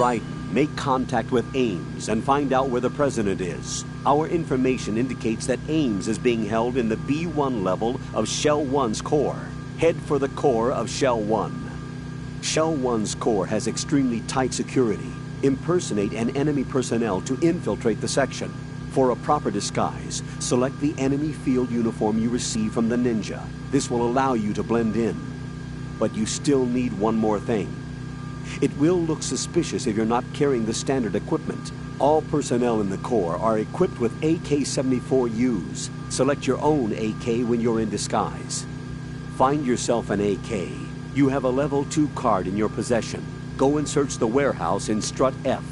Right. Make contact with Ames and find out where the president is. Our information indicates that Ames is being held in the B1 level of Shell 1's core. Head for the core of Shell 1. Shell 1's core has extremely tight security. Impersonate an enemy personnel to infiltrate the section. For a proper disguise, select the enemy field uniform you receive from the ninja. This will allow you to blend in. But you still need one more thing. It will look suspicious if you're not carrying the standard equipment. All personnel in the Corps are equipped with AK-74Us. Select your own AK when you're in disguise. Find yourself an AK. You have a level 2 card in your possession. Go and search the warehouse in Strut F.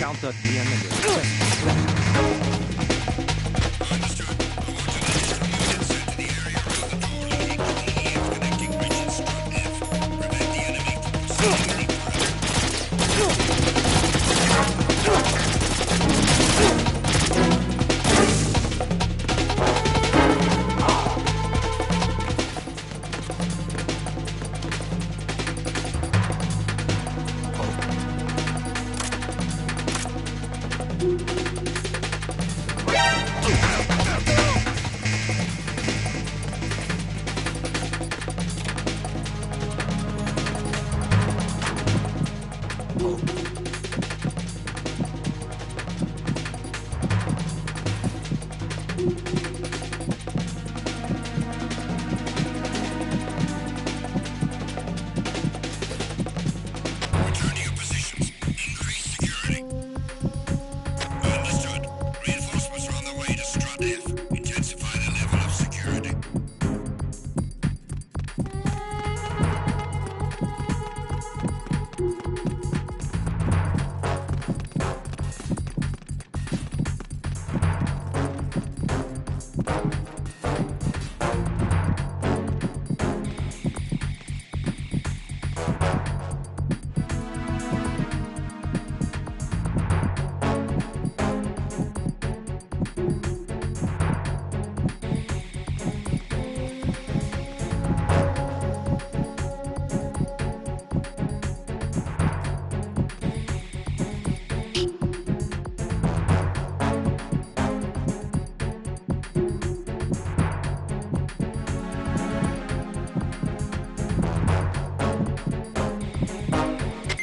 counter the enemy. Understood. I want to know units sent to the area around the door leading to the EF connecting bridge in Strut F. Prevent the enemy from proceeding any further. Return to your positions. Increase security. Understood. Reinforcements are on their way to Strut F. Intensify the level of security.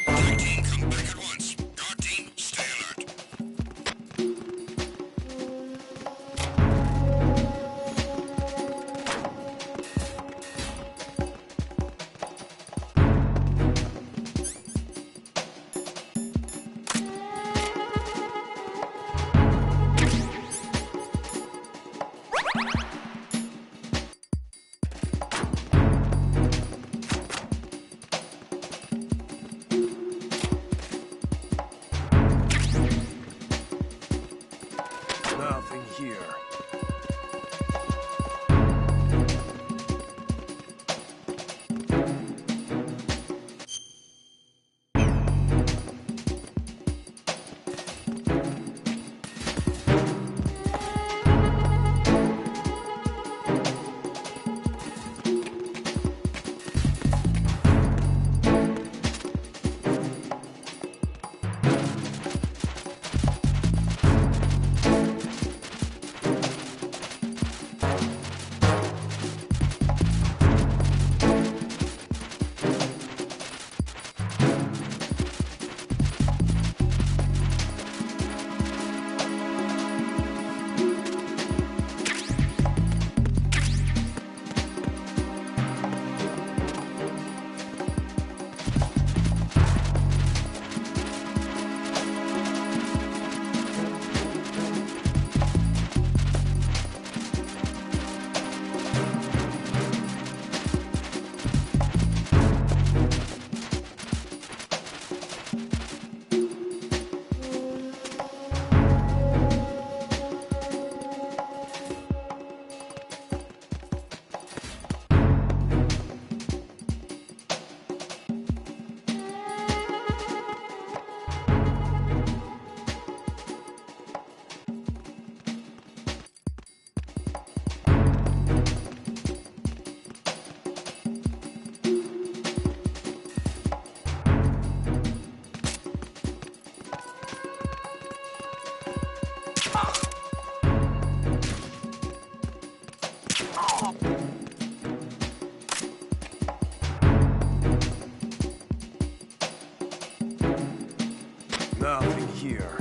Attack team, come back at once. Guard team, stay alert. Nothing here. Nothing here.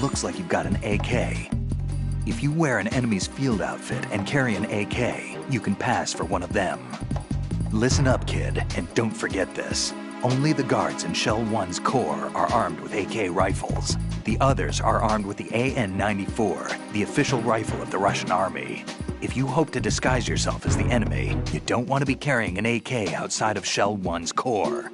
looks like you've got an AK. If you wear an enemy's field outfit and carry an AK, you can pass for one of them. Listen up, kid, and don't forget this. Only the guards in Shell 1's core are armed with AK rifles. The others are armed with the AN-94, the official rifle of the Russian army. If you hope to disguise yourself as the enemy, you don't want to be carrying an AK outside of Shell 1's core.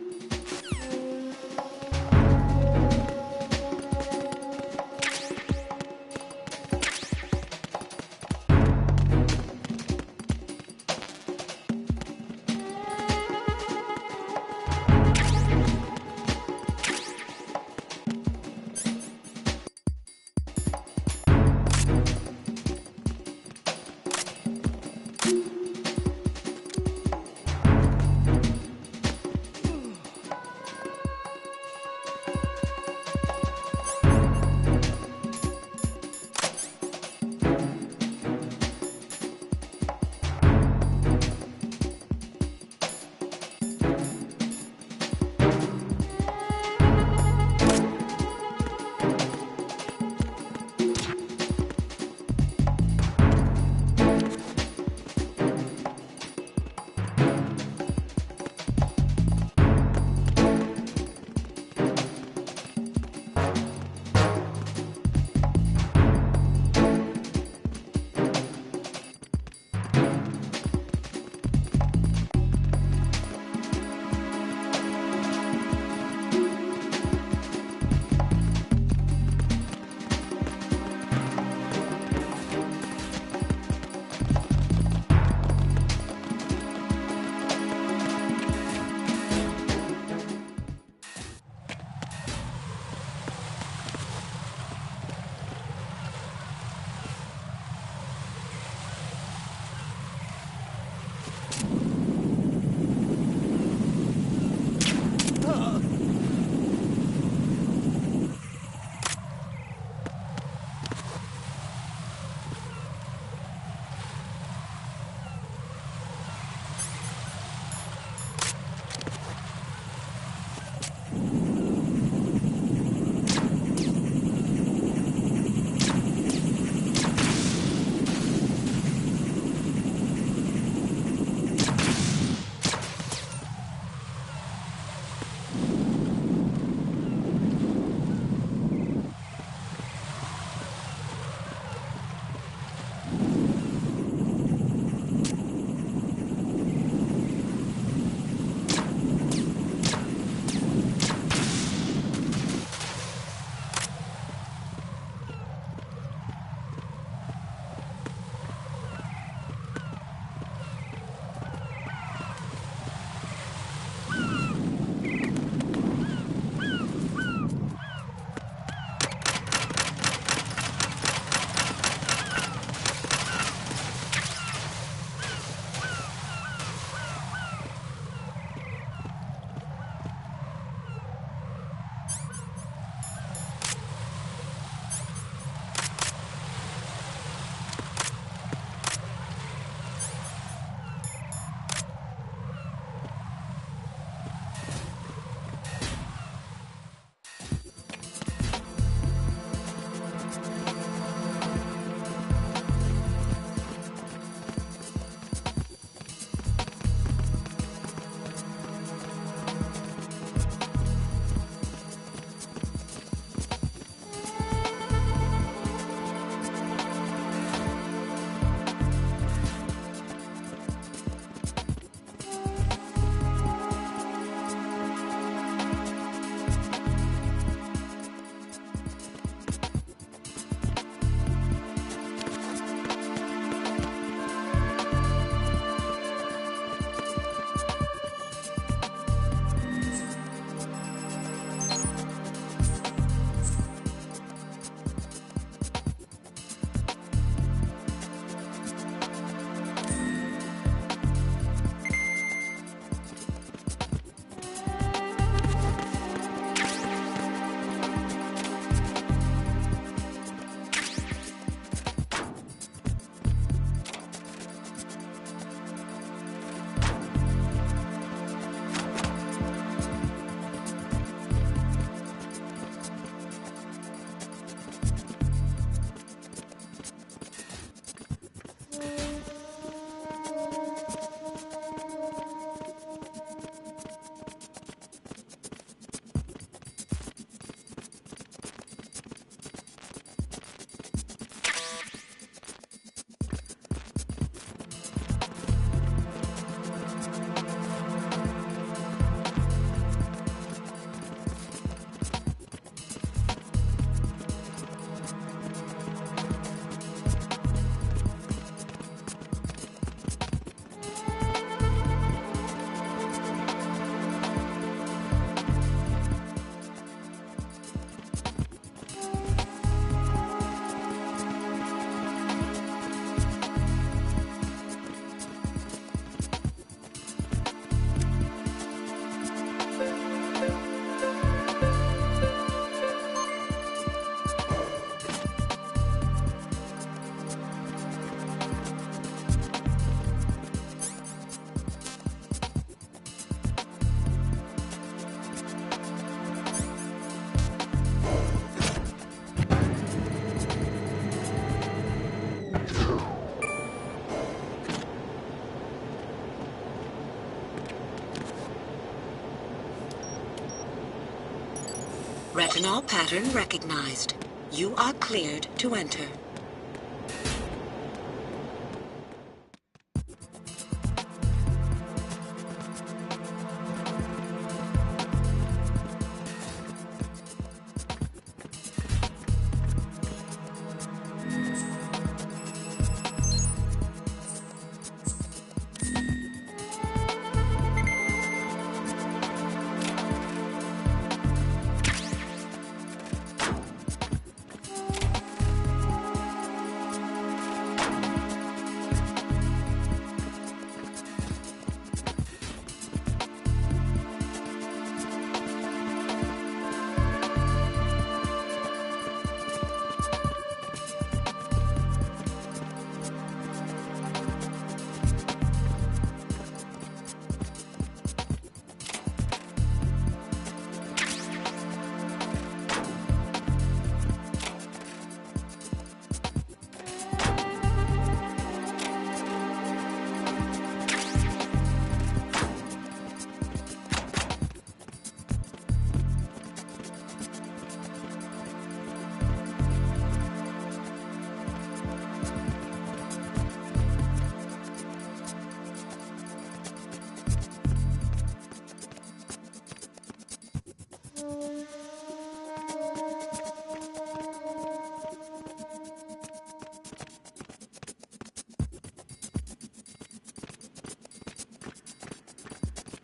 Retinol pattern recognized. You are cleared to enter.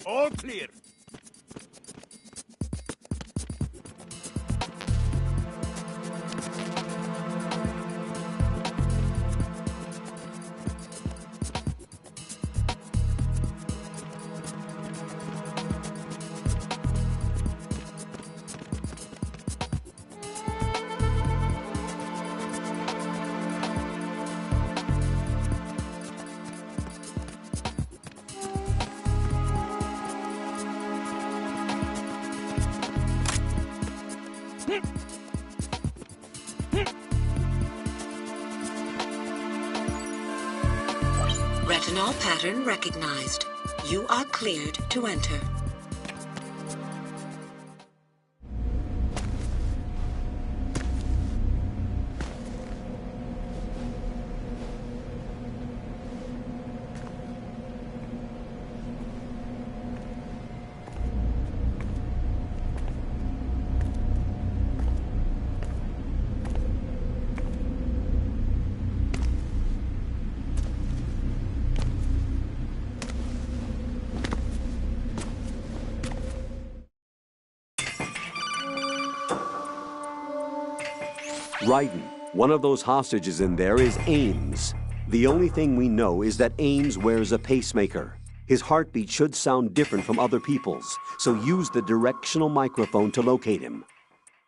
All clear. Retinol pattern recognized. You are cleared to enter. Raiden, one of those hostages in there is Ames. The only thing we know is that Ames wears a pacemaker. His heartbeat should sound different from other people's, so use the directional microphone to locate him.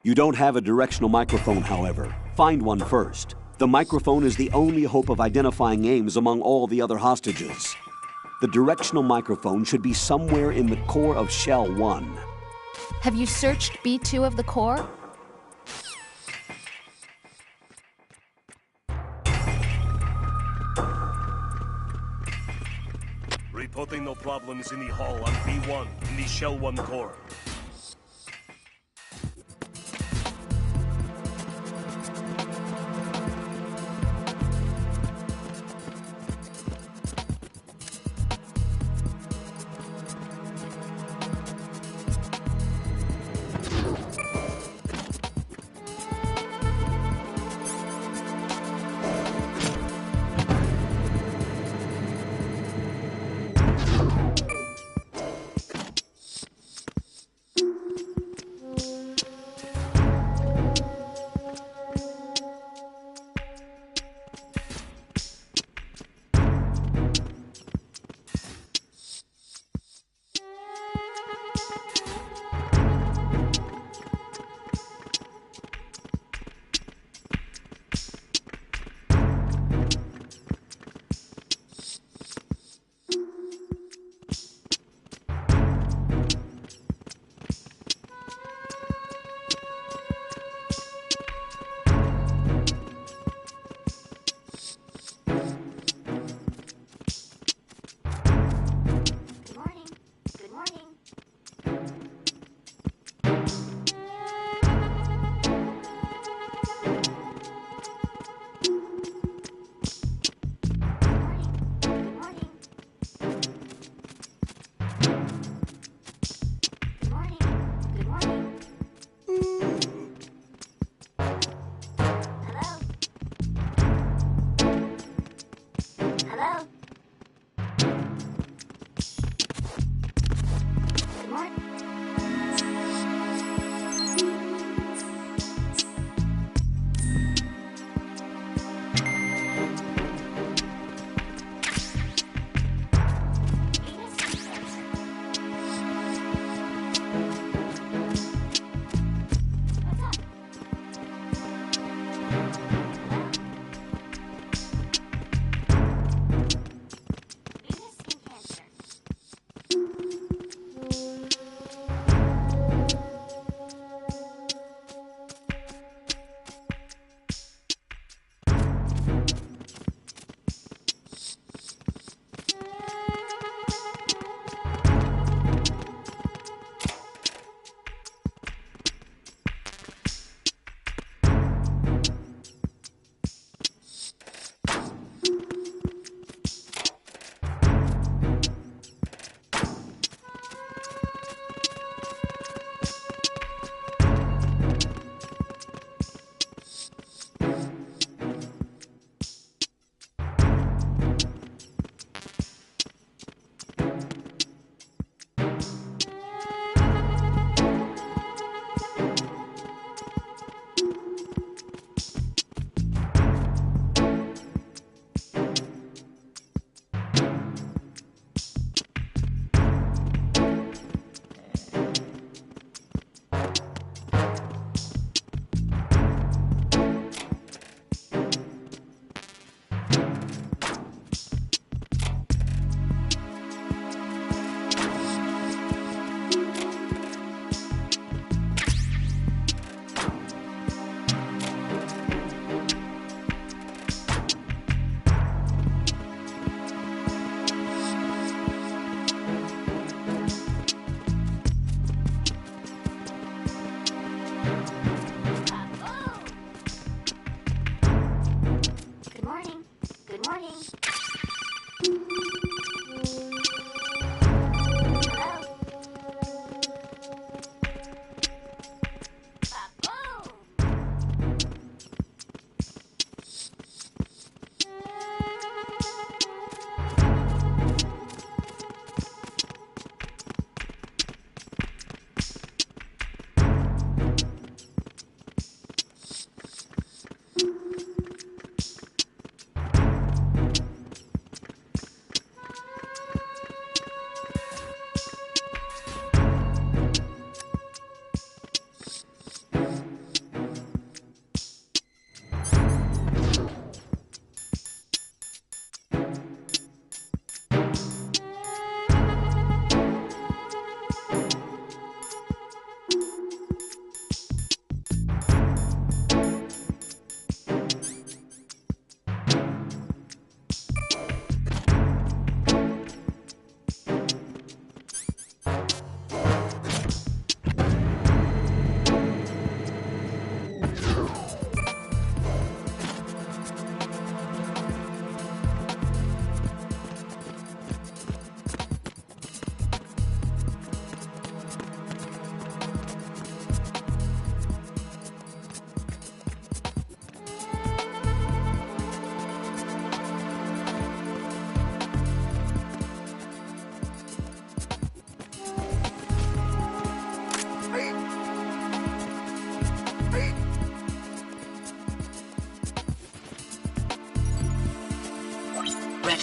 You don't have a directional microphone, however. Find one first. The microphone is the only hope of identifying Ames among all the other hostages. The directional microphone should be somewhere in the core of Shell 1. Have you searched B2 of the core? Reporting no problems in the hall on B1 in the Shell 1 core.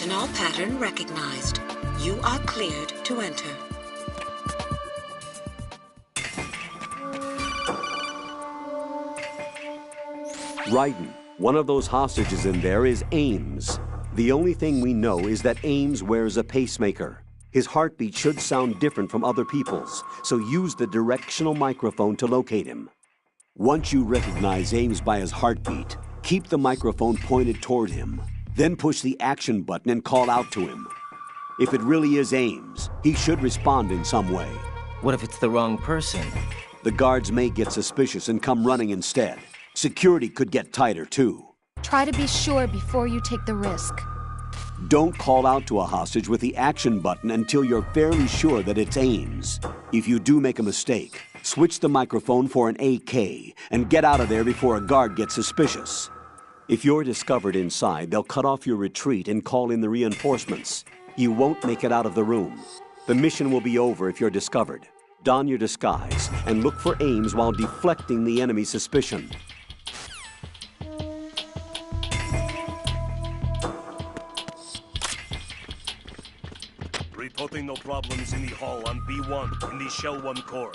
Retinol pattern recognized. You are cleared to enter. Raiden, one of those hostages in there is Ames. The only thing we know is that Ames wears a pacemaker. His heartbeat should sound different from other people's, so use the directional microphone to locate him. Once you recognize Ames by his heartbeat, keep the microphone pointed toward him. Then push the action button and call out to him. If it really is Ames, he should respond in some way. What if it's the wrong person? The guards may get suspicious and come running instead. Security could get tighter, too. Try to be sure before you take the risk. Don't call out to a hostage with the action button until you're fairly sure that it's Ames. If you do make a mistake, switch the microphone for an AK and get out of there before a guard gets suspicious. If you're discovered inside, they'll cut off your retreat and call in the reinforcements. You won't make it out of the room. The mission will be over if you're discovered. Don your disguise and look for Ames while deflecting the enemy's suspicion. Reporting no problems in the hall on B1 in the Shell 1 core.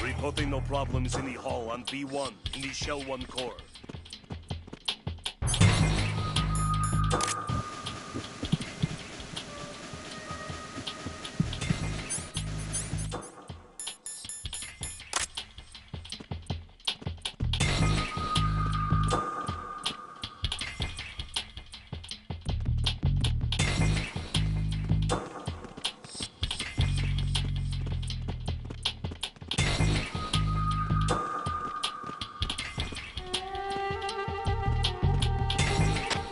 Reporting no problems in the hall on B1 in the Shell 1 core.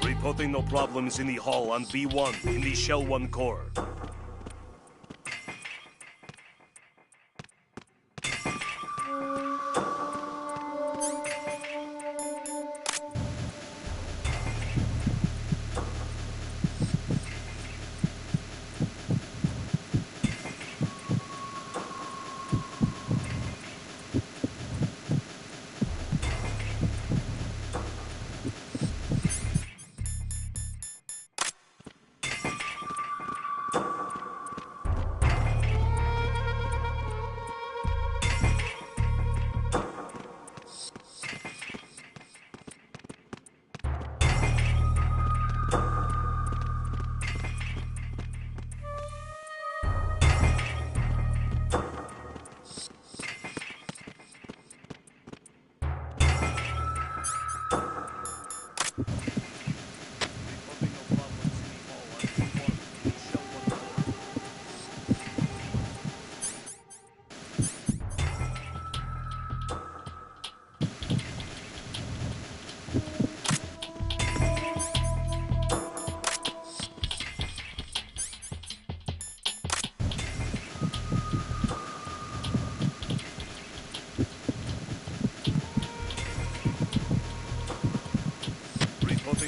Reporting no problems in the hall on B1 in the Shell 1 core.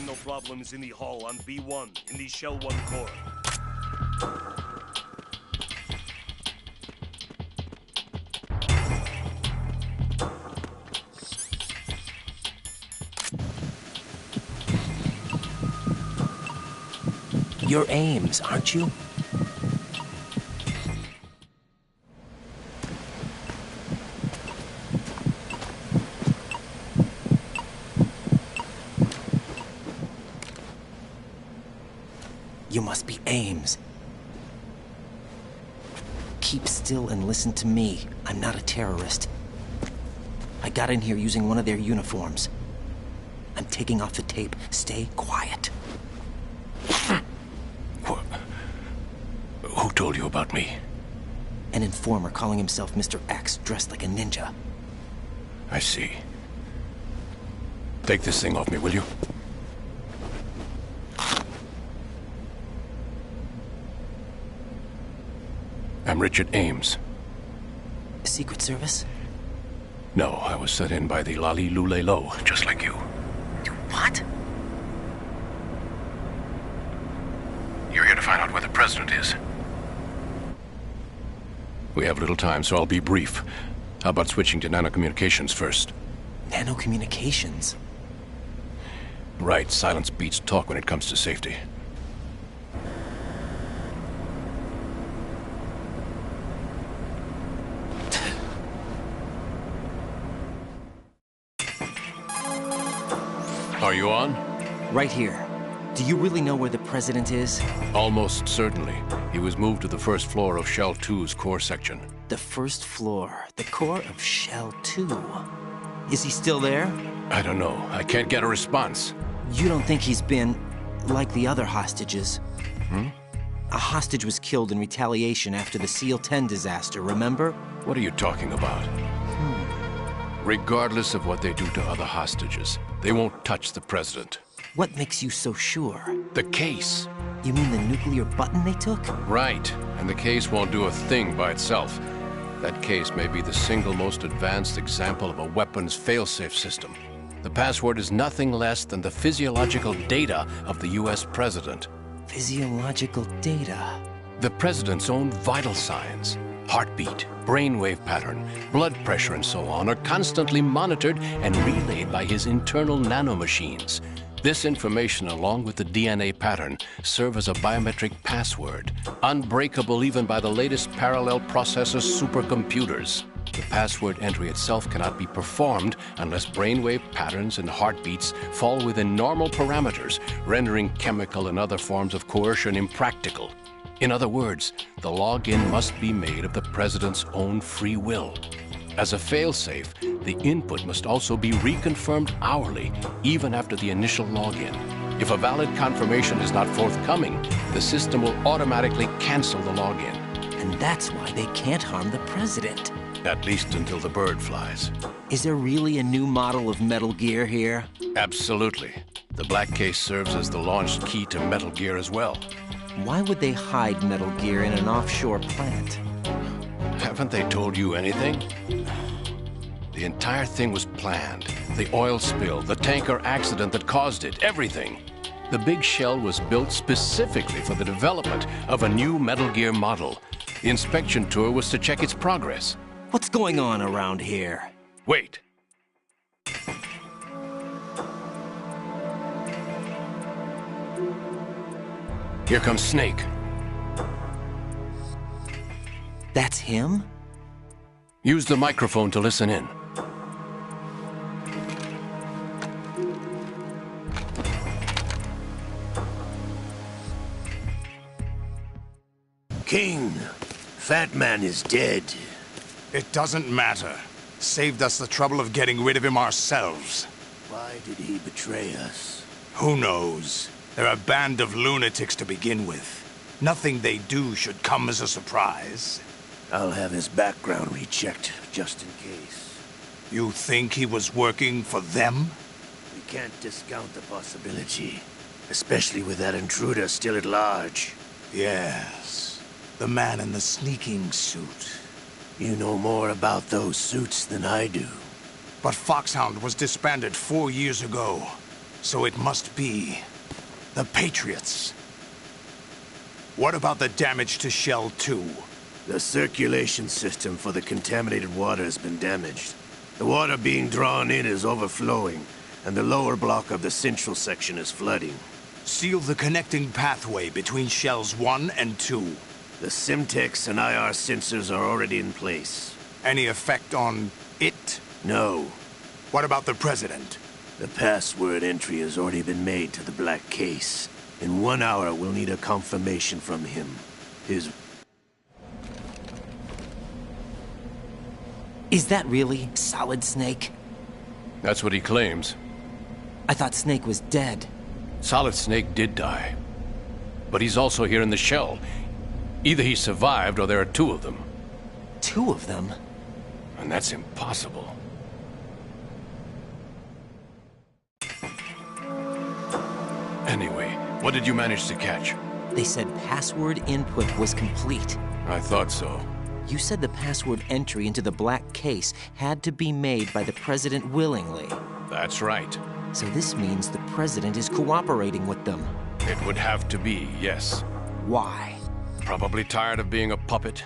No problems in the hall on B1 in the Shell 1 core. You're Ames, aren't you? You must be Ames. Keep still and listen to me. I'm not a terrorist. I got in here using one of their uniforms. I'm taking off the tape. Stay quiet. Who told you about me? An informer calling himself Mr. X, dressed like a ninja. I see. Take this thing off me, will you? I'm Richard Ames. Secret Service? No, I was set in by the Lali Lule Lo, just like you. What? president is. We have little time, so I'll be brief. How about switching to nanocommunications first? Nanocommunications? Right, silence beats talk when it comes to safety. Are you on? Right here. Do you really know where the president is? Almost certainly. He was moved to the first floor of Shell 2's core section. The first floor. The core of Shell 2. Is he still there? I don't know. I can't get a response. You don't think he's been like the other hostages? A hostage was killed in retaliation after the SEAL 10 disaster, remember? What are you talking about? Regardless of what they do to other hostages, they won't touch the president. What makes you so sure? The case. You mean the nuclear button they took? Right. And the case won't do a thing by itself. That case may be the single most advanced example of a weapons failsafe system. The password is nothing less than the physiological data of the US president. Physiological data? The president's own vital signs, heartbeat, brainwave pattern, blood pressure, and so on, are constantly monitored and relayed by his internal nanomachines. This information, along with the DNA pattern, serve as a biometric password, unbreakable even by the latest parallel processor supercomputers. The password entry itself cannot be performed unless brainwave patterns and heartbeats fall within normal parameters, rendering chemical and other forms of coercion impractical. In other words, the login must be made of the president's own free will. As a failsafe, the input must also be reconfirmed hourly, even after the initial login. If a valid confirmation is not forthcoming, the system will automatically cancel the login. And that's why they can't harm the president. At least until the bird flies. Is there really a new model of Metal Gear here? Absolutely. The black case serves as the launch key to Metal Gear as well. Why would they hide Metal Gear in an offshore plant? Haven't they told you anything? The entire thing was planned. The oil spill, the tanker accident that caused it, everything. The big shell was built specifically for the development of a new Metal Gear model. The inspection tour was to check its progress. What's going on around here? Wait. Here comes Snake. That's him? Use the microphone to listen in. King, Fat Man is dead. It doesn't matter. Saved us the trouble of getting rid of him ourselves. Why did he betray us? Who knows? They're a band of lunatics to begin with. Nothing they do should come as a surprise. I'll have his background rechecked, just in case. You think he was working for them? We can't discount the possibility. Especially with that intruder still at large. Yes. The man in the sneaking suit. You know more about those suits than I do. But Foxhound was disbanded 4 years ago. So it must be the Patriots. What about the damage to Shell 2? The circulation system for the contaminated water has been damaged. The water being drawn in is overflowing, and the lower block of the central section is flooding. Seal the connecting pathway between Shells 1 and 2. The Simtex and IR sensors are already in place. Any effect on it? No. What about the President? The password entry has already been made to the black case. In 1 hour, we'll need a confirmation from him. Is that really Solid Snake? That's what he claims. I thought Snake was dead. Solid Snake did die. But he's also here in the shell. Either he survived or there are two of them. Two of them? And that's impossible. Anyway, what did you manage to catch? They said password input was complete. I thought so. You said the password entry into the black case had to be made by the president willingly. That's right. So this means the president is cooperating with them. It would have to be, yes. Why? Probably tired of being a puppet,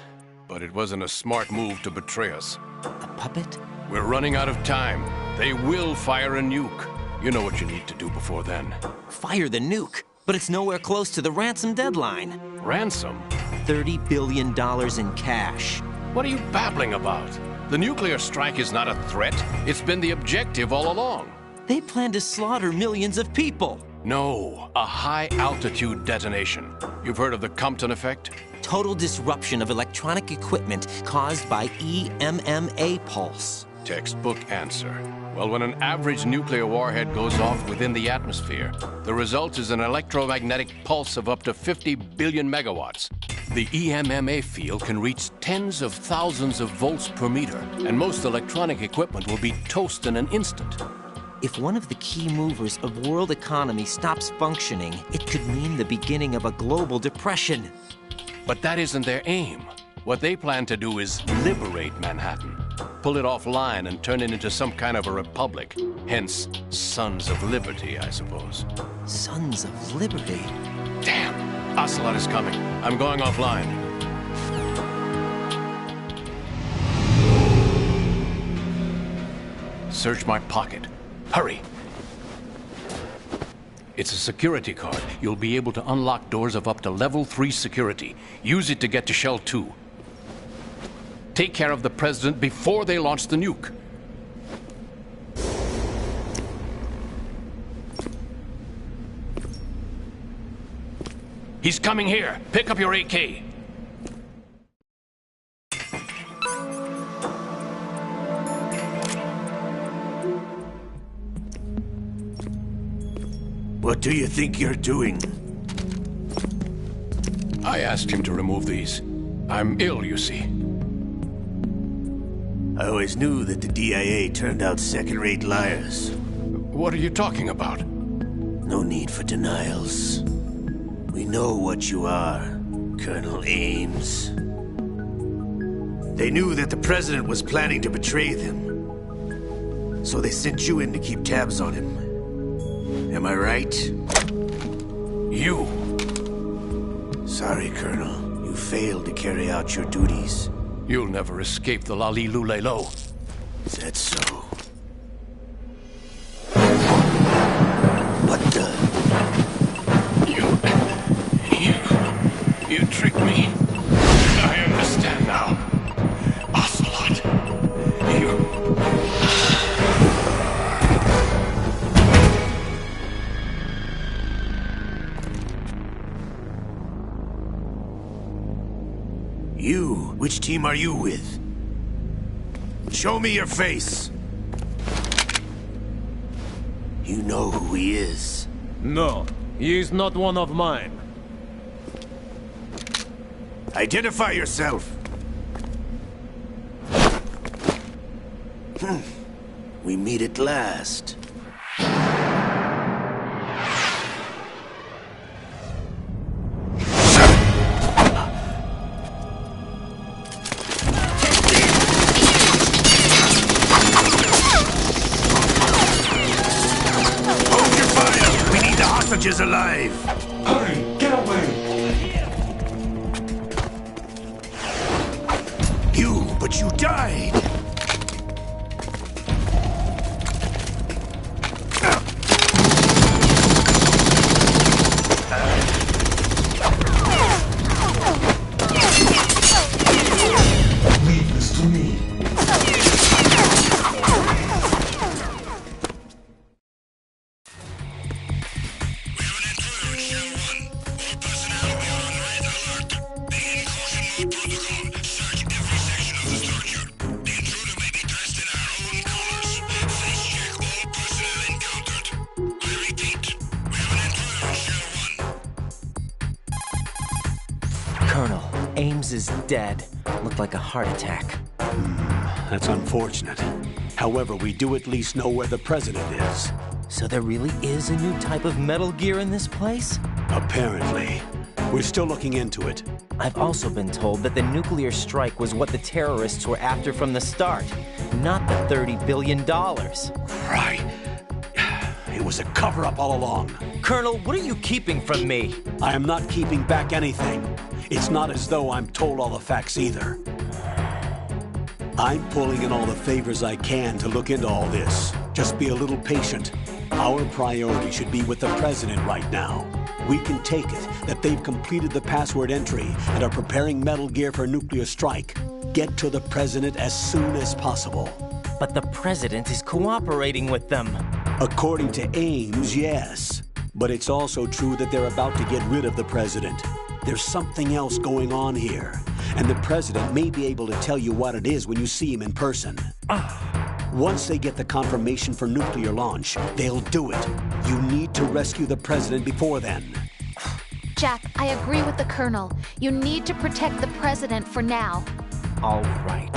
but it wasn't a smart move to betray us. A puppet? We're running out of time. They will fire a nuke. You know what you need to do before then. Fire the nuke? But it's nowhere close to the ransom deadline. Ransom? $30 billion in cash. What are you babbling about? The nuclear strike is not a threat. It's been the objective all along. They plan to slaughter millions of people. No, a high-altitude detonation. You've heard of the Compton effect? Total disruption of electronic equipment caused by EMMA pulse. Textbook answer. Well, when an average nuclear warhead goes off within the atmosphere, the result is an electromagnetic pulse of up to 50 billion megawatts. The EMMA field can reach tens of thousands of volts per meter, and most electronic equipment will be toast in an instant. If one of the key movers of world economy stops functioning, it could mean the beginning of a global depression. But that isn't their aim. What they plan to do is liberate Manhattan. Pull it offline and turn it into some kind of a republic. Hence, Sons of Liberty, I suppose. Sons of Liberty? Damn! Ocelot is coming. I'm going offline. Search my pocket. Hurry! It's a security card. You'll be able to unlock doors of up to level 3 security. Use it to get to Shell 2. Take care of the president before they launch the nuke. He's coming here. Pick up your AK. What do you think you're doing? I asked him to remove these. I'm ill, you see. I always knew that the DIA turned out second-rate liars. What are you talking about? No need for denials. We know what you are, Colonel Ames. They knew that the president was planning to betray them. So they sent you in to keep tabs on him. Am I right? You! Sorry, Colonel. You failed to carry out your duties. You'll never escape the Lalilulelo. Is that so? What the? You tricked me. I understand now. Ocelot. You? Which team are you with? Show me your face. You know who he is. No, he is not one of mine. Identify yourself. We meet at last. Is alive. Hurry, get away! But you died. Leave this to me. Ames is dead. Looked like a heart attack. That's unfortunate. However, we do at least know where the president is. So there really is a new type of Metal Gear in this place? Apparently. We're still looking into it. I've also been told that the nuclear strike was what the terrorists were after from the start, not the $30 billion. Right. It was a cover-up all along. Colonel, what are you keeping from me? I am not keeping back anything. It's not as though I'm told all the facts either. I'm pulling in all the favors I can to look into all this. Just be a little patient. Our priority should be with the President right now. We can take it that they've completed the password entry and are preparing Metal Gear for nuclear strike. Get to the President as soon as possible. But the President is cooperating with them. According to Ames, yes. But it's also true that they're about to get rid of the President. There's something else going on here. And the President may be able to tell you what it is when you see him in person. Once they get the confirmation for nuclear launch, they'll do it. You need to rescue the President before then. Jack, I agree with the Colonel. You need to protect the President for now. All right.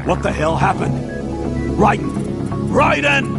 What the hell happened? Raiden!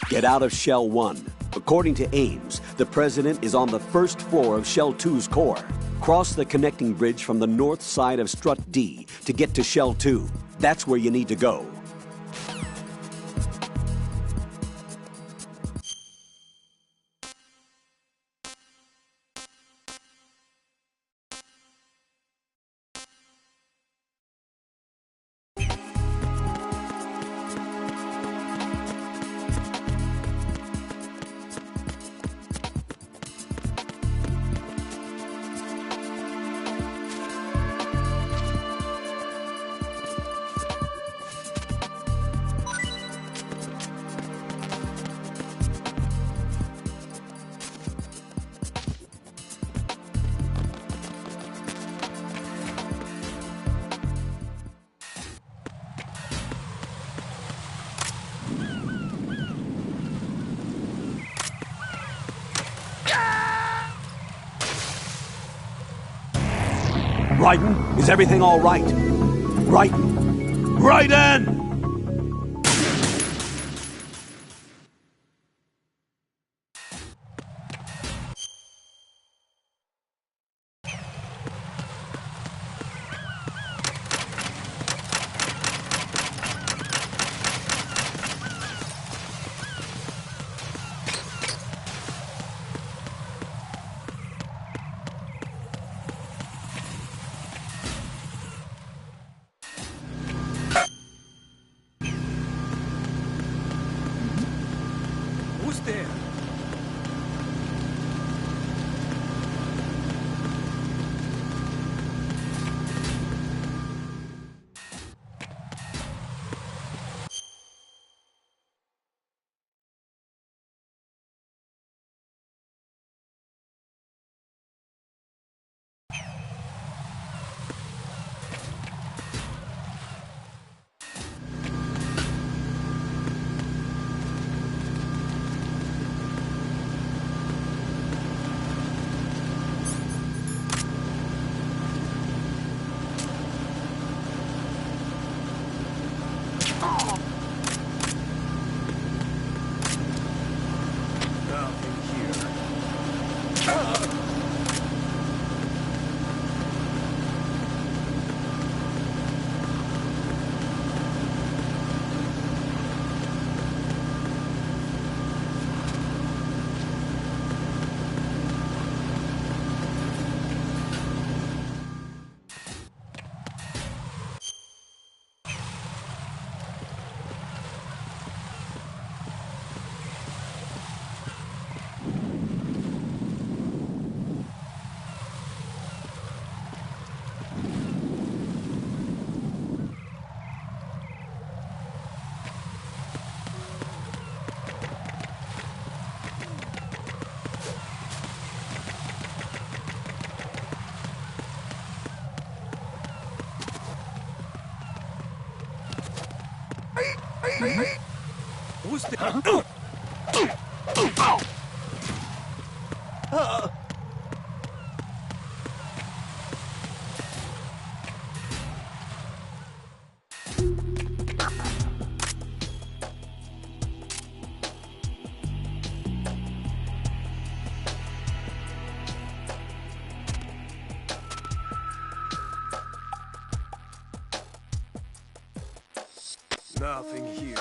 Get out of Shell 1. According to Ames, the President is on the first floor of Shell 2's core. Cross the connecting bridge from the north side of Strut D to get to Shell 2. That's where you need to go. Raiden, is everything all right? Raiden! Raiden! Who's there? Who's there? Nothing here.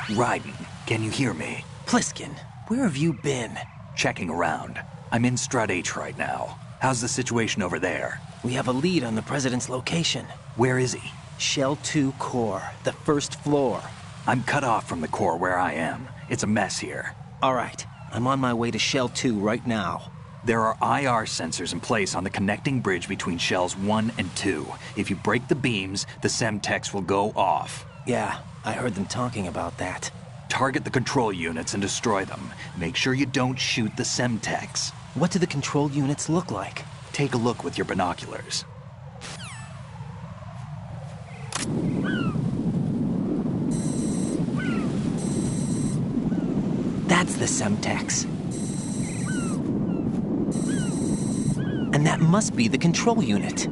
Raiden, can you hear me? Pliskin, where have you been? Checking around. I'm in Strut H right now. How's the situation over there? We have a lead on the President's location. Where is he? Shell 2 core, the first floor. I'm cut off from the core where I am. It's a mess here. All right, I'm on my way to Shell 2 right now. There are IR sensors in place on the connecting bridge between Shells 1 and 2. If you break the beams, the Semtex will go off. Yeah, I heard them talking about that. Target the control units and destroy them. Make sure you don't shoot the Semtex. What do the control units look like? Take a look with your binoculars. That's the Semtex. And that must be the control unit.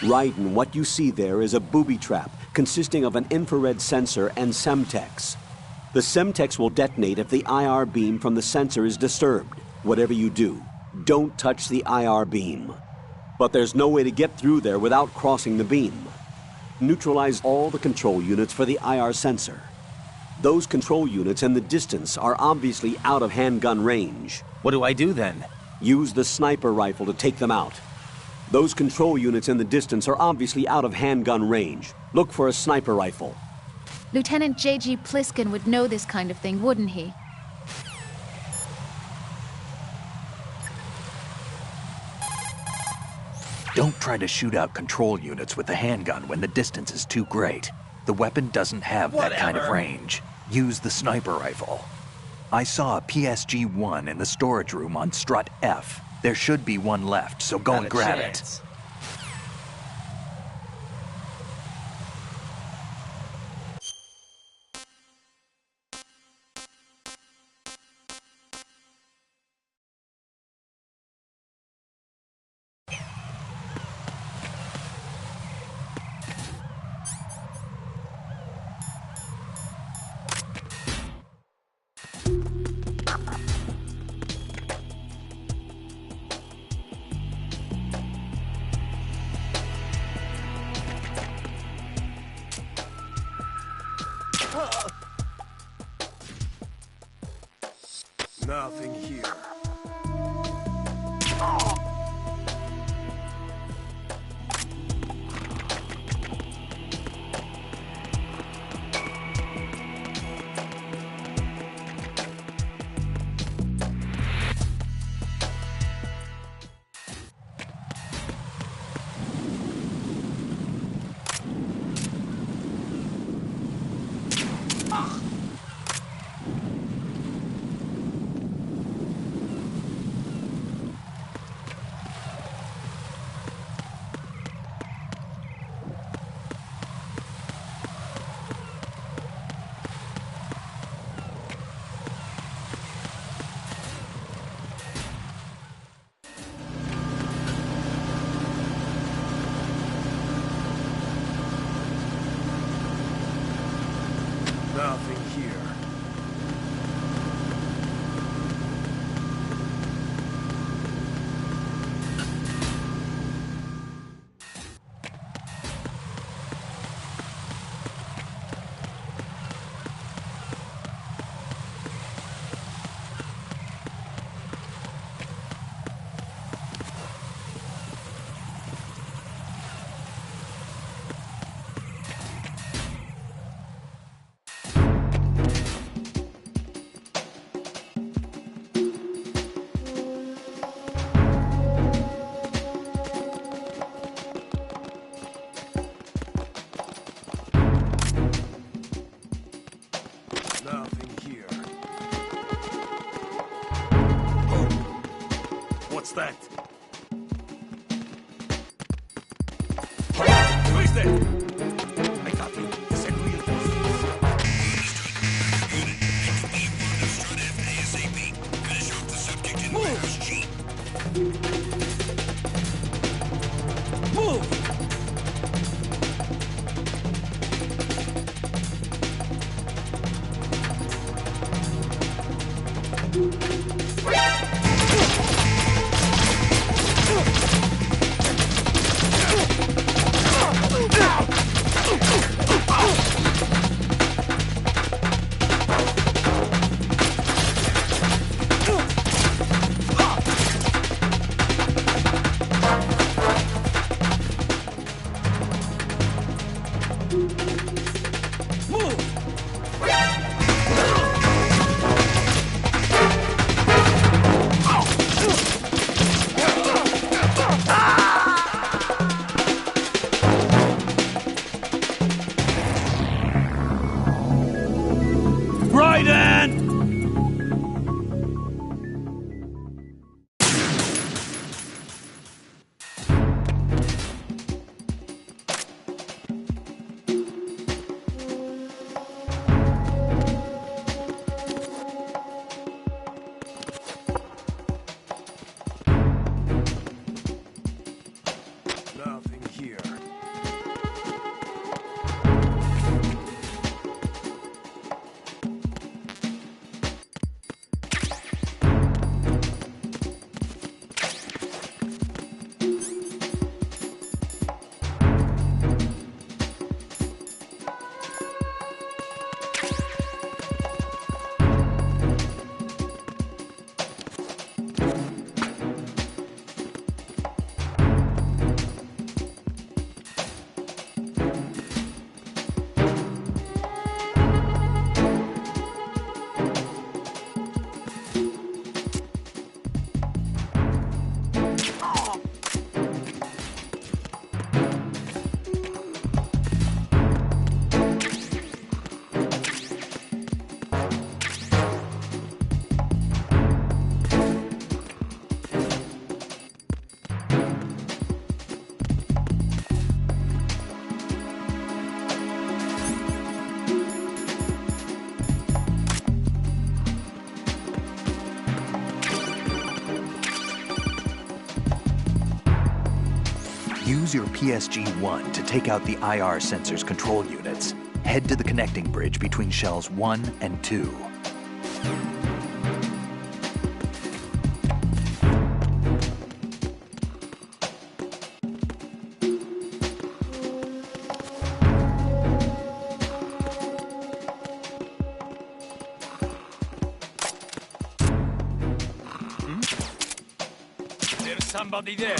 Raiden, what you see there is a booby trap consisting of an infrared sensor and Semtex. The Semtex will detonate if the IR beam from the sensor is disturbed. Whatever you do, don't touch the IR beam. But there's no way to get through there without crossing the beam. Neutralize all the control units for the IR sensor. Those control units in the distance are obviously out of handgun range. What do I do then? Use the sniper rifle to take them out. Those control units in the distance are obviously out of handgun range. Look for a sniper rifle. Lieutenant J.G. Pliskin would know this kind of thing, wouldn't he? Don't try to shoot out control units with the handgun when the distance is too great. The weapon doesn't have that kind of range. Use the sniper rifle. I saw a PSG-1 in the storage room on strut F. There should be one left, so go and grab it. Nothing here. Nothing here. Nothing here. Oh. What's that? Who is that? I got you. Send reinforcements. Strut F ASAP. Finish off the subject in Myers G. Move! Move! Use your PSG-1 to take out the IR sensor's control units. Head to the connecting bridge between shells 1 and 2. There's somebody there.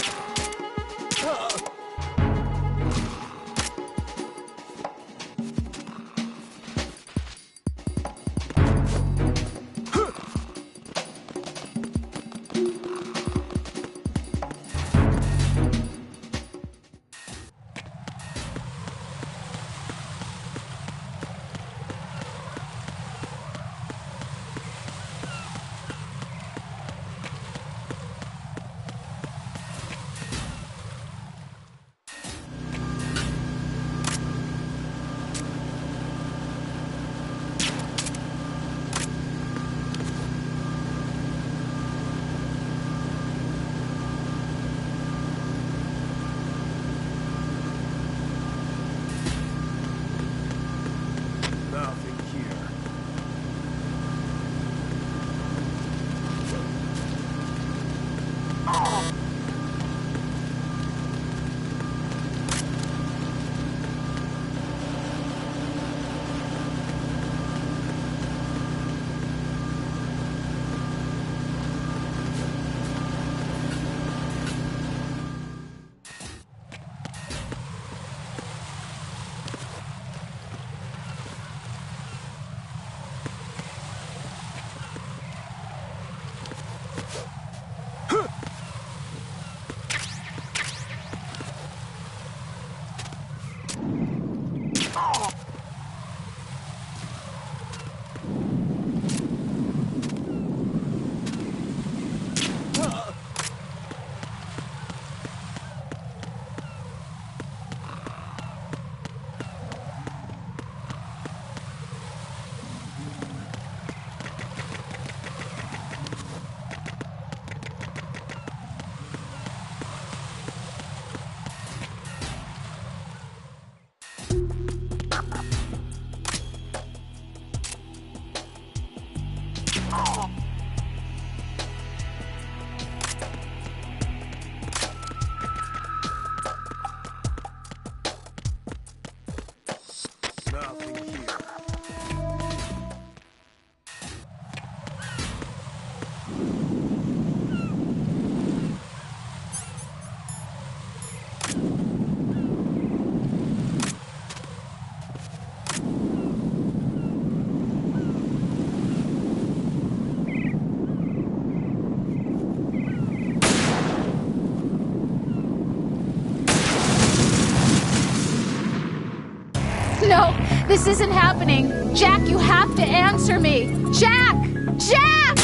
No, this isn't happening. Jack, you have to answer me. Jack! Jack!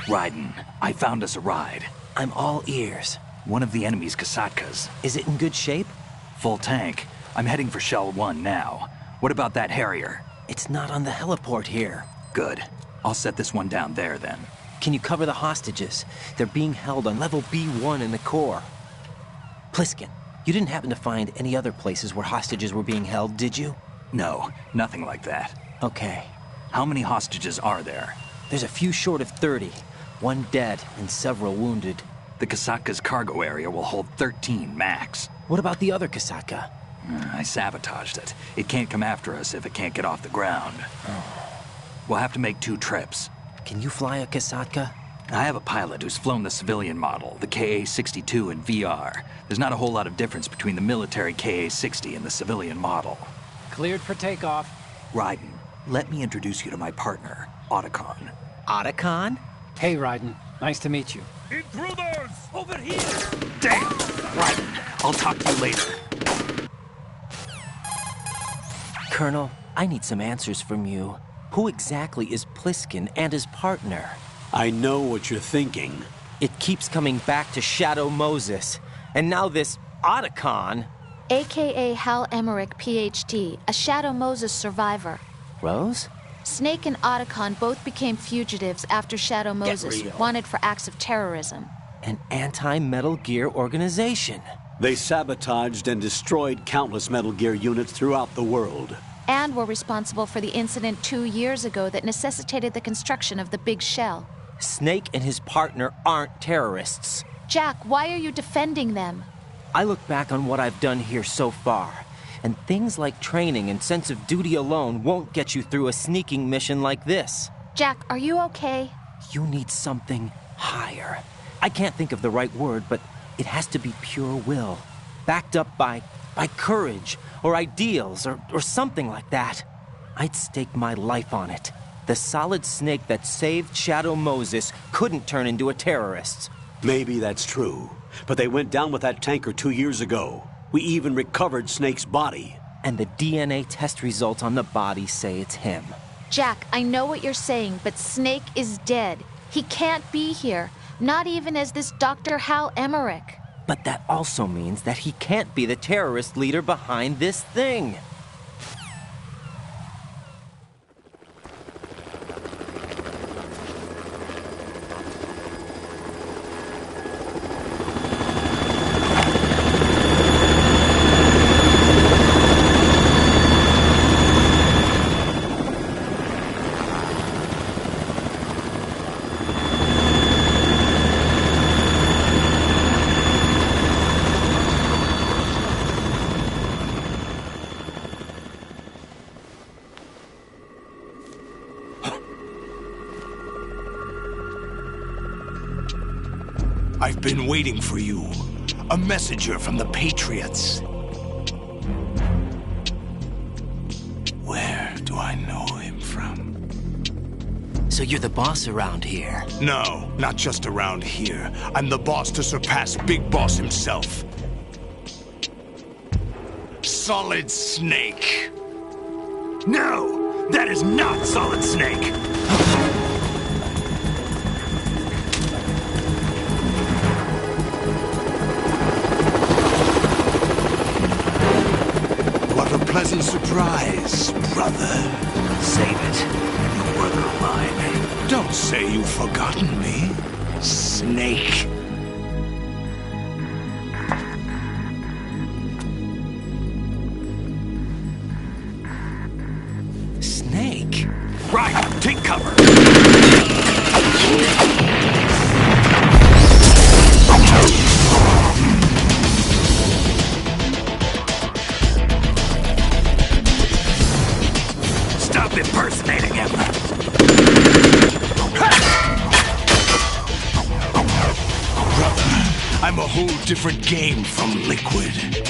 Raiden, I found us a ride. I'm all ears. One of the enemy's Kasatkas. Is it in good shape? Full tank. I'm heading for Shell 1 now. What about that Harrier? It's not on the heliport here. Good. I'll set this one down there then. Can you cover the hostages? They're being held on level B1 in the core. Pliskin, you didn't happen to find any other places where hostages were being held, did you? No, nothing like that. Okay. How many hostages are there? There's a few short of 30. One dead and several wounded. The Kasatka's cargo area will hold 13 max. What about the other Kasatka? I sabotaged it. It can't come after us if it can't get off the ground. We'll have to make 2 trips. Can you fly a Kasatka? I have a pilot who's flown the civilian model, the KA-62 in VR. There's not a whole lot of difference between the military KA-60 and the civilian model. Cleared for takeoff. Raiden, let me introduce you to my partner, Otacon. Otacon? Hey, Raiden. Nice to meet you. Intruders! Over here! Damn! Raiden, I'll talk to you later. Colonel, I need some answers from you. Who exactly is Pliskin and his partner? I know what you're thinking. It keeps coming back to Shadow Moses. And now this Otacon. AKA Hal Emmerich, PhD, a Shadow Moses survivor. Rose? Snake and Otacon both became fugitives after Shadow Moses, real. wanted for acts of terrorism. An anti-Metal Gear organization. They sabotaged and destroyed countless Metal Gear units throughout the world. And were responsible for the incident 2 years ago that necessitated the construction of the Big Shell. Snake and his partner aren't terrorists. Jack, why are you defending them? I look back on what I've done here so far, and things like training and sense of duty alone won't get you through a sneaking mission like this. Jack, are you okay? You need something higher. I can't think of the right word, but it has to be pure will, backed up by courage or ideals or something like that. I'd stake my life on it. The solid Snake that saved Shadow Moses couldn't turn into a terrorist. Maybe that's true, but they went down with that tanker 2 years ago. We even recovered Snake's body. And the DNA test results on the body say it's him. Jack, I know what you're saying, but Snake is dead. He can't be here, not even as this Dr. Hal Emmerich. But that also means that he can't be the terrorist leader behind this thing. I've been waiting for you. A messenger from the Patriots. Where do I know him from? So you're the boss around here? No, not just around here. I'm the boss to surpass Big Boss himself. Solid Snake. No, that is not Solid Snake. Pleasant surprise, brother. Save it. You'll work on mine. Don't say you've forgotten me, Snake. Snake? Right, take cover. Stop impersonating him. Brother, I'm a whole different game from Liquid.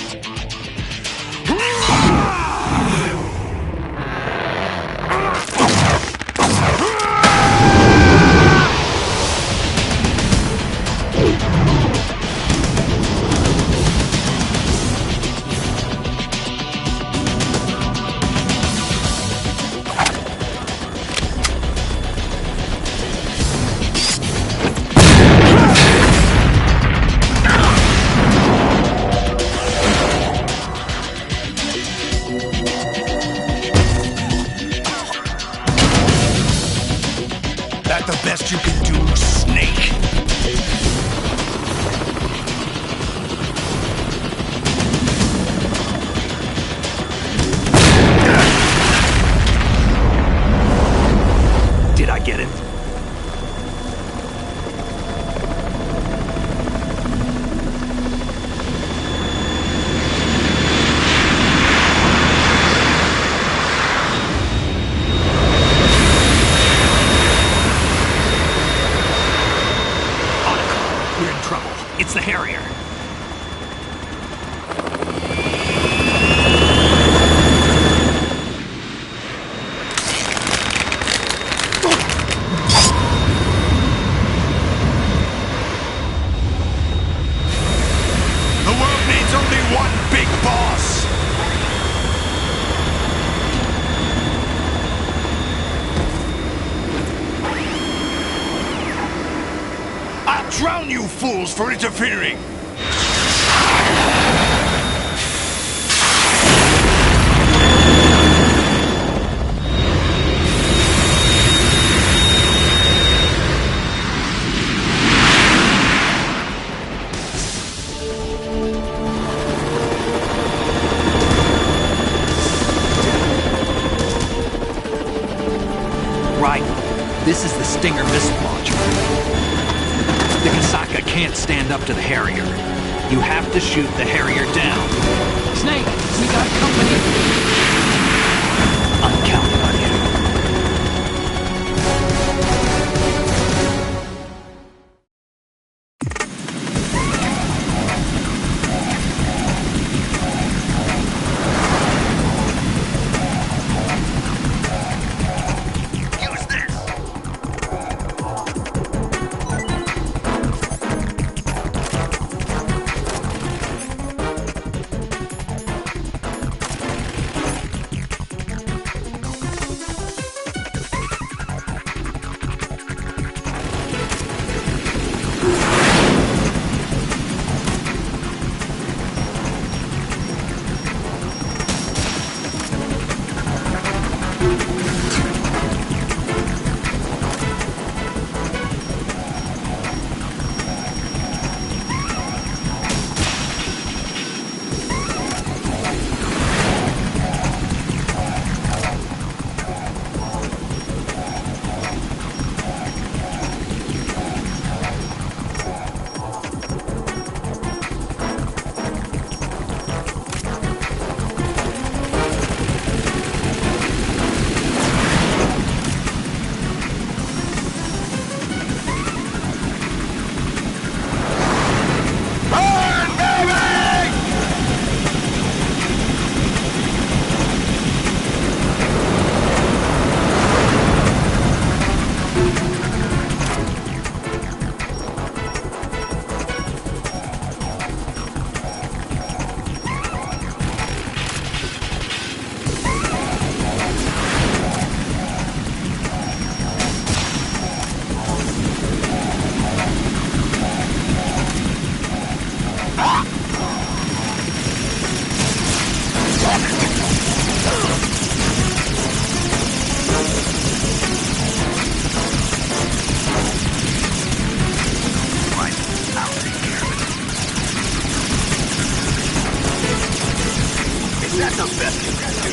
It's the Harrier. The world needs only one big boss! I'll drown you fools for interfering! Right. This is the Stinger missile launcher. The Kasaka can't stand up to the Harrier. You have to shoot the Harrier down. Snake, we got company. I'm counting on you. That's the best you can do.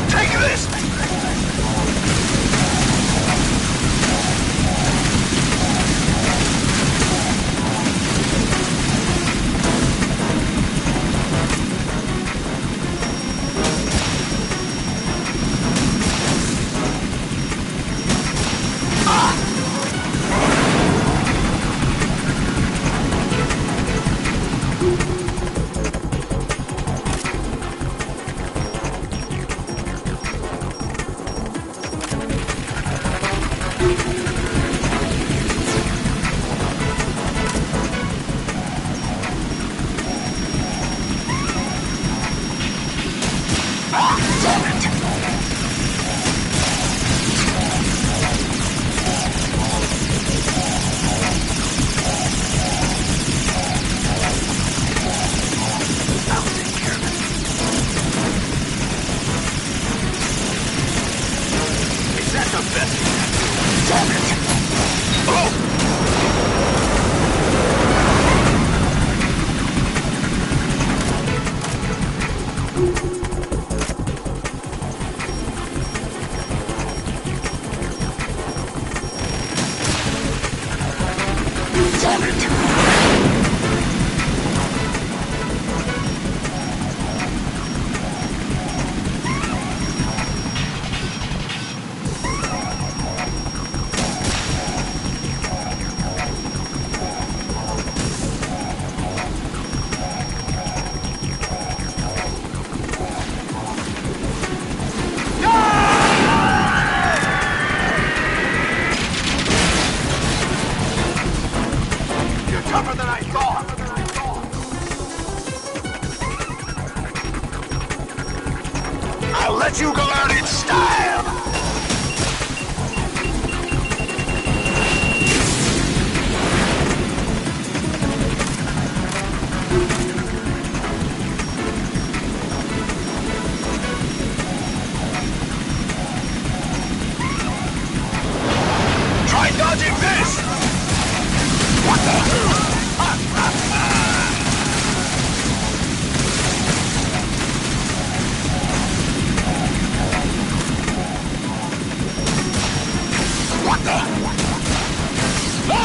Take this! style! Try dodging this! What the? What the? No!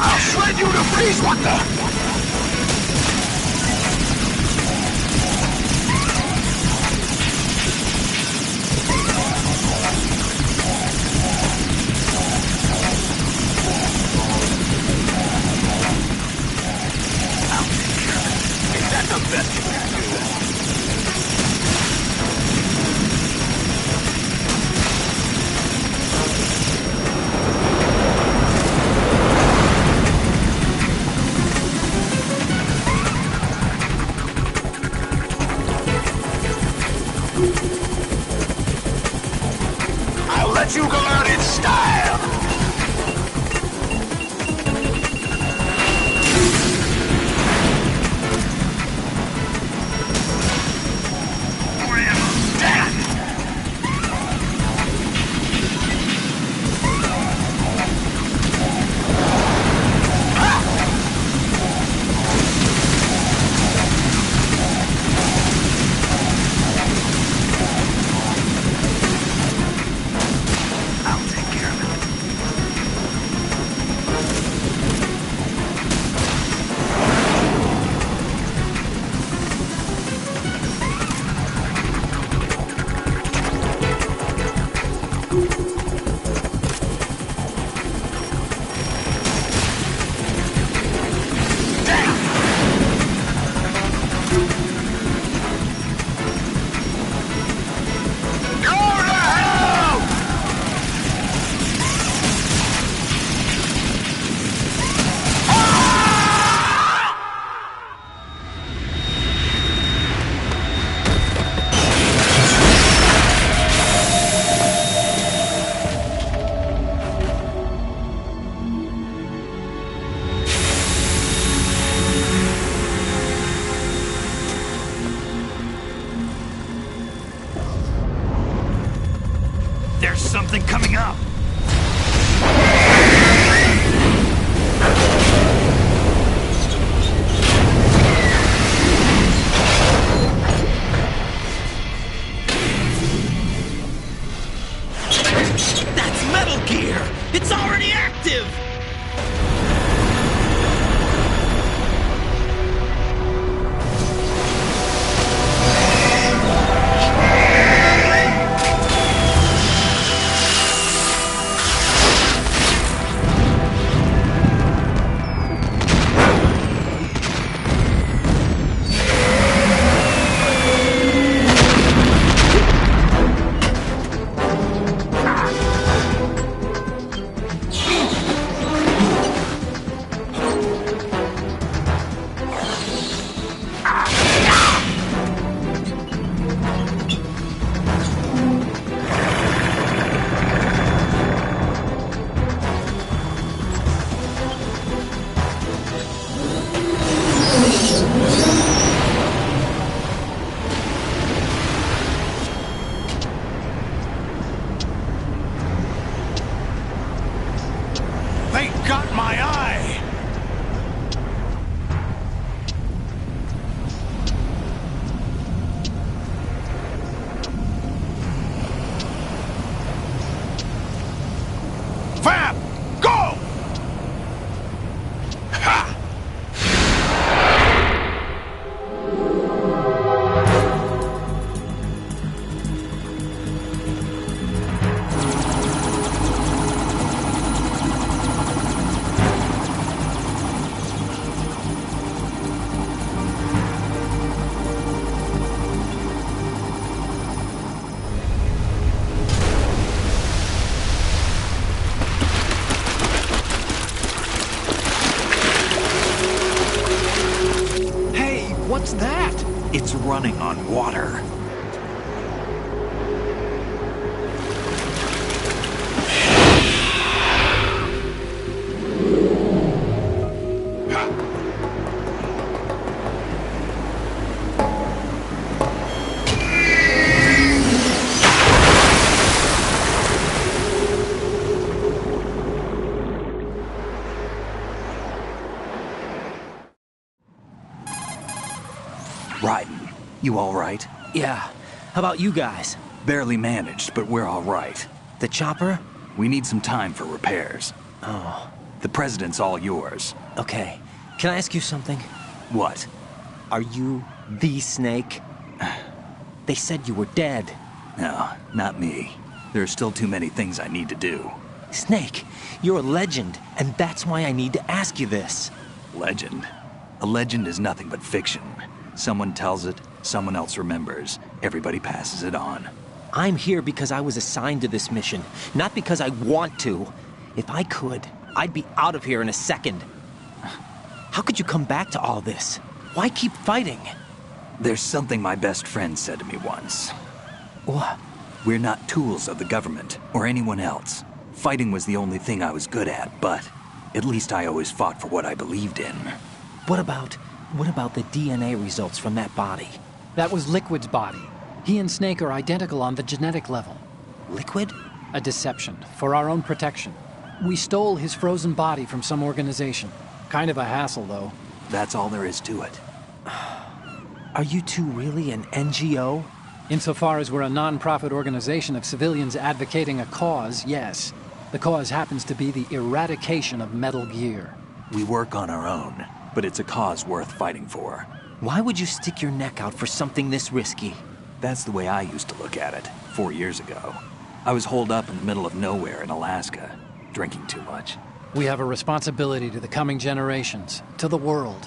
I'll shred you to freeze, what the? Is that the best you can do? I'll let you go out in style! There's something coming up! That's Metal Gear! It's already active! It's running on water. Raiden, you all right? Yeah. How about you guys? Barely managed, but we're all right. The chopper? We need some time for repairs. Oh. The president's all yours. Okay. Can I ask you something? What? Are you the Snake? They said you were dead. No, not me. There are still too many things I need to do. Snake, you're a legend, and that's why I need to ask you this. Legend? A legend is nothing but fiction. Someone tells it, someone else remembers. Everybody passes it on. I'm here because I was assigned to this mission, not because I want to. If I could, I'd be out of here in a second. How could you come back to all this? Why keep fighting? There's something my best friend said to me once. What? We're not tools of the government or anyone else. Fighting was the only thing I was good at, but at least I always fought for what I believed in. What about the DNA results from that body? That was Liquid's body. He and Snake are identical on the genetic level. Liquid? A deception, for our own protection. We stole his frozen body from some organization. Kind of a hassle, though. That's all there is to it. Are you two really an NGO? Insofar as we're a non-profit organization of civilians advocating a cause, yes. The cause happens to be the eradication of Metal Gear. We work on our own, but it's a cause worth fighting for. Why would you stick your neck out for something this risky? That's the way I used to look at it, 4 years ago. I was holed up in the middle of nowhere in Alaska, drinking too much. We have a responsibility to the coming generations, to the world.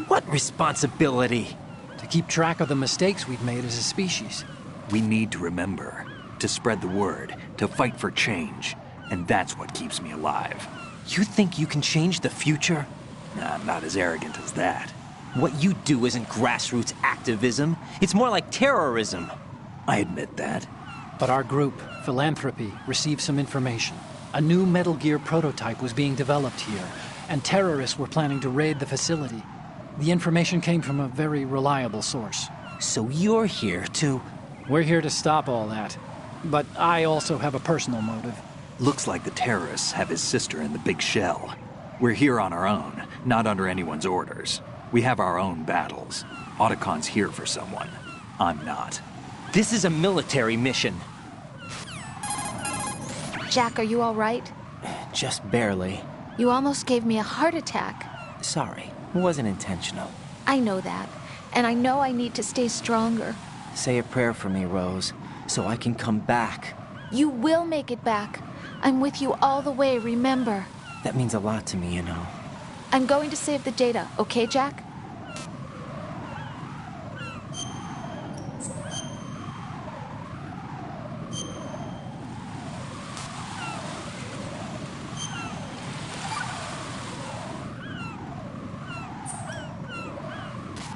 What responsibility? To keep track of the mistakes we've made as a species. We need to remember, to spread the word, to fight for change. And that's what keeps me alive. You think you can change the future? Nah, I'm not as arrogant as that. What you do isn't grassroots activism. It's more like terrorism. I admit that. But our group, Philanthropy, received some information. A new Metal Gear prototype was being developed here, and terrorists were planning to raid the facility. The information came from a very reliable source. So you're here to... We're here to stop all that. But I also have a personal motive. Looks like the terrorists have his sister in the big shell. We're here on our own, not under anyone's orders. We have our own battles. Otacon's here for someone. I'm not. This is a military mission. Jack, are you all right? Just barely. You almost gave me a heart attack. Sorry, it wasn't intentional. I know that, and I know I need to stay stronger. Say a prayer for me, Rose, so I can come back. You will make it back. I'm with you all the way, remember? That means a lot to me, you know. I'm going to save the data, okay, Jack?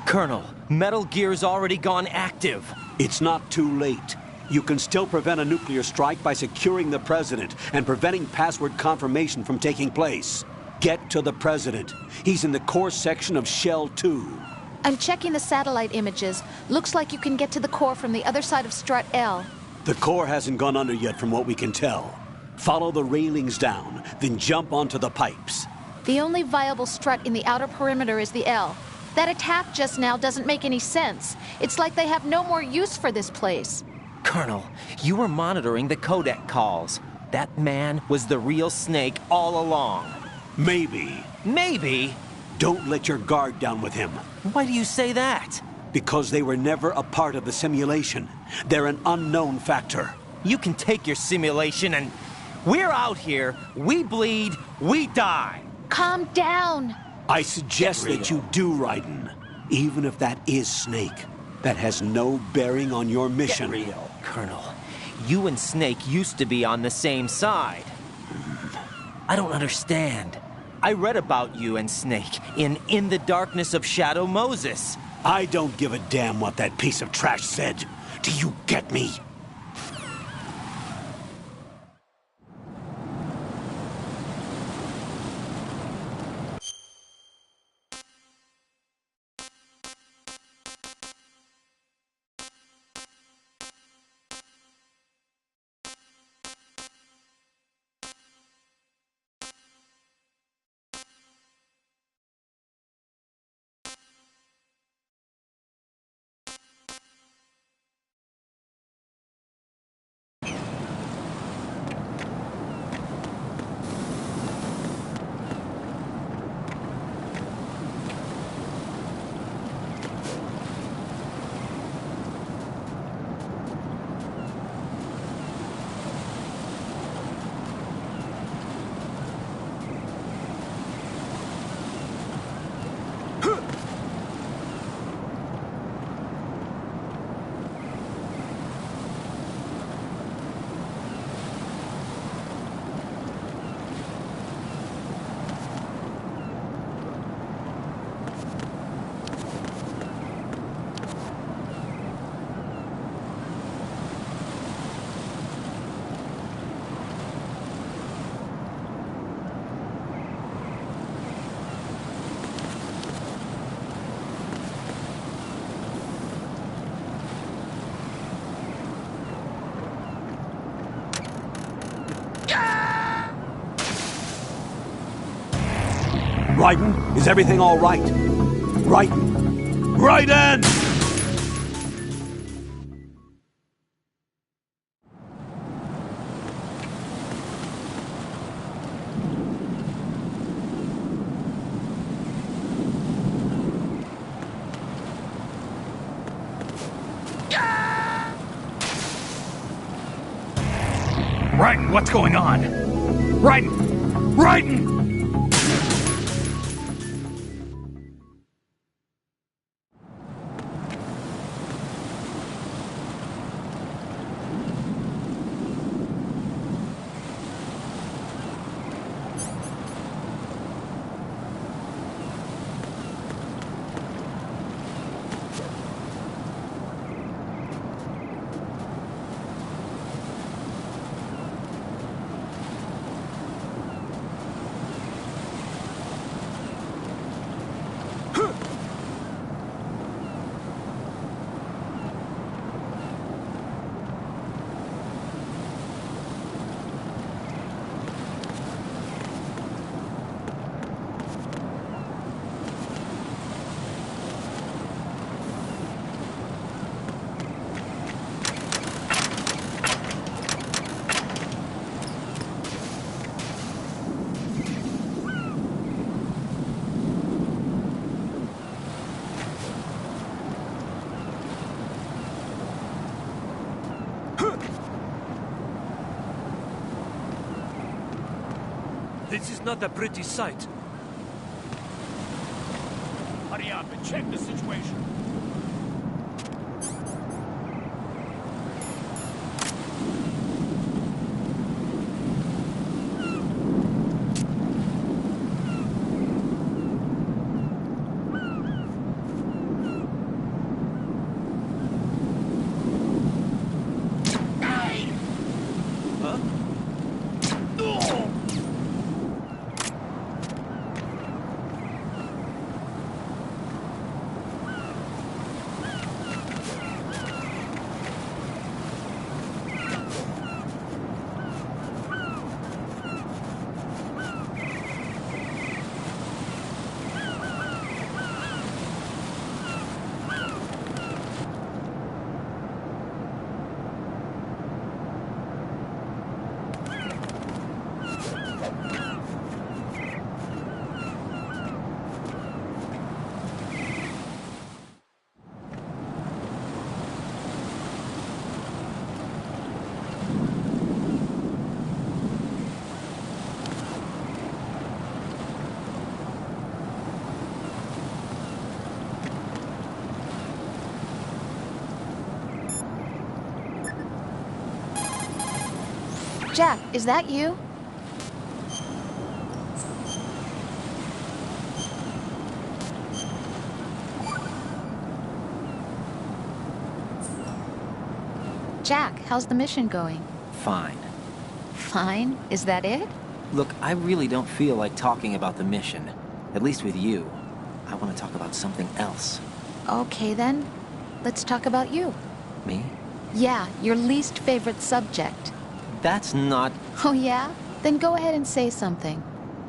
Colonel, Metal Gear's already gone active. It's not too late. You can still prevent a nuclear strike by securing the president and preventing password confirmation from taking place. Get to the president. He's in the core section of Shell 2. I'm checking the satellite images. Looks like you can get to the core from the other side of Strut L. The core hasn't gone under yet from what we can tell. Follow the railings down, then jump onto the pipes. The only viable strut in the outer perimeter is the L. That attack just now doesn't make any sense. It's like they have no more use for this place. Colonel, you were monitoring the codec calls. That man was the real Snake all along. Maybe. Maybe? Don't let your guard down with him. Why do you say that? Because they were never a part of the simulation. They're an unknown factor. You can take your simulation and... We're out here, we bleed, we die. Calm down. I suggest that you do, Raiden. Even if that is Snake. That has no bearing on your mission. Get real. Colonel, you and Snake used to be on the same side. I don't understand. I read about you and Snake in the Darkness of Shadow Moses. I don't give a damn what that piece of trash said. Do you get me? Raiden, is everything all right? Raiden! Raiden! Raiden, what's going on? Raiden! Raiden! This is not a pretty sight. Hurry up and check the situation. Jack, is that you? Jack, how's the mission going? Fine. Fine? Is that it? Look, I really don't feel like talking about the mission. At least with you. I want to talk about something else. Okay then. Let's talk about you. Me? Yeah, your least favorite subject. That's not... Oh yeah? Then go ahead and say something.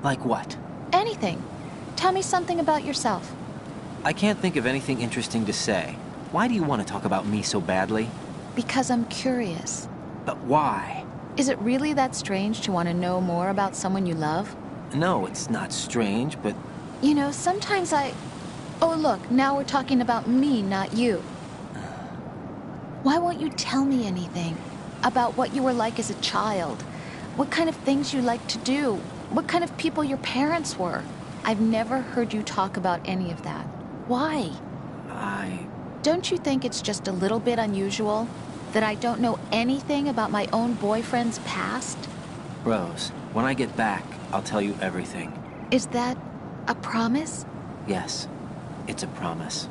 Like what? Anything. Tell me something about yourself. I can't think of anything interesting to say. Why do you want to talk about me so badly? Because I'm curious. But why? Is it really that strange to want to know more about someone you love? No, it's not strange, but... You know, sometimes I... Oh, look, now we're talking about me, not you. Why won't you tell me anything? About what you were like as a child? What kind of things you liked to do? What kind of people your parents were? I've never heard you talk about any of that. Why? Don't you think it's just a little bit unusual that I don't know anything about my own boyfriend's past? Rose, when I get back, I'll tell you everything. Is that a promise? Yes, it's a promise.